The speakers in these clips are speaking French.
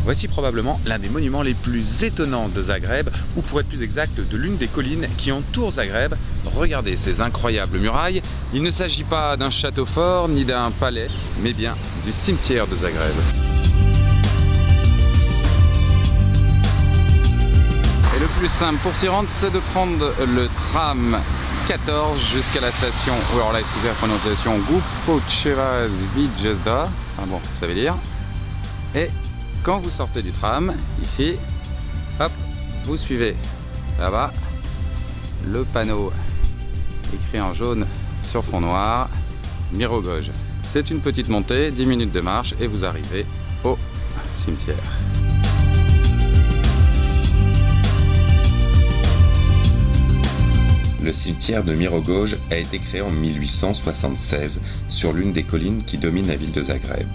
Voici probablement l'un des monuments les plus étonnants de Zagreb, ou pour être plus exact, de l'une des collines qui entourent Zagreb. Regardez ces incroyables murailles. Il ne s'agit pas d'un château fort ni d'un palais, mais bien du cimetière de Zagreb. Et le plus simple pour s'y rendre, c'est de prendre le tram 14 jusqu'à la station, ou alors là, excusez la prononciation, Gupočevac Vijesda, enfin bon, vous savez lire. Et quand vous sortez du tram, ici, hop, vous suivez là-bas le panneau écrit en jaune sur fond noir, Mirogoj. C'est une petite montée, 10 minutes de marche et vous arrivez au cimetière. Le cimetière de Mirogoj a été créé en 1876 sur l'une des collines qui dominent la ville de Zagreb.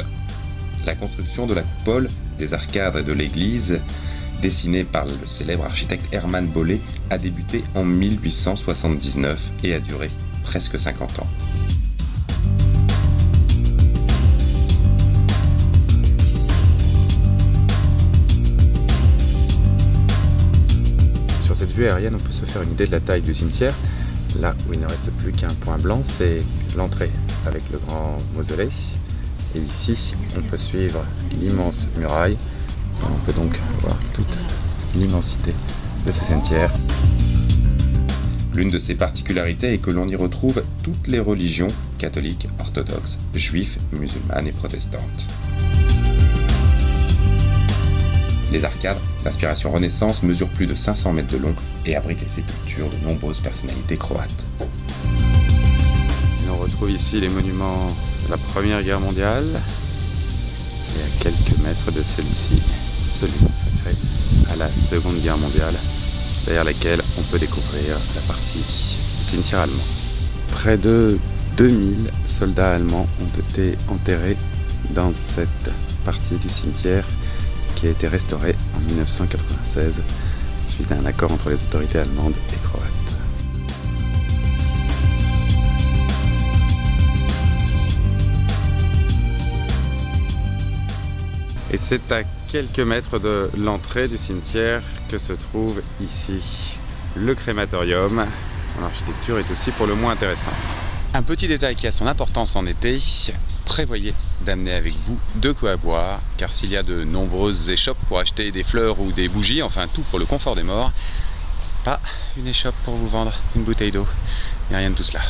La construction de la coupole, des arcades et de l'église, dessinée par le célèbre architecte Hermann Bollé, a débuté en 1879 et a duré presque 50 ans. Sur cette vue aérienne, on peut se faire une idée de la taille du cimetière. Là où il ne reste plus qu'un point blanc, c'est l'entrée avec le grand mausolée. Et ici, on peut suivre l'immense muraille. Et on peut donc voir toute l'immensité de ce cimetière. L'une de ses particularités est que l'on y retrouve toutes les religions catholiques, orthodoxes, juifs, musulmanes et protestantes. Les arcades, d'inspiration Renaissance, mesurent plus de 500 mètres de long et abritent les sépultures de nombreuses personnalités croates. On retrouve ici les monuments de la Première Guerre mondiale et à quelques mètres de celui-ci, celui consacré à la Seconde Guerre mondiale, derrière laquelle on peut découvrir la partie du cimetière allemand. Près de 2000 soldats allemands ont été enterrés dans cette partie du cimetière qui a été restaurée en 1996 suite à un accord entre les autorités allemandes et croates. Et c'est à quelques mètres de l'entrée du cimetière que se trouve ici le crématorium. L'architecture est aussi pour le moins intéressante. Un petit détail qui a son importance en été, prévoyez d'amener avec vous de quoi boire, car s'il y a de nombreuses échoppes pour acheter des fleurs ou des bougies, enfin tout pour le confort des morts, pas une échoppe pour vous vendre une bouteille d'eau, il n'y a rien de tout cela.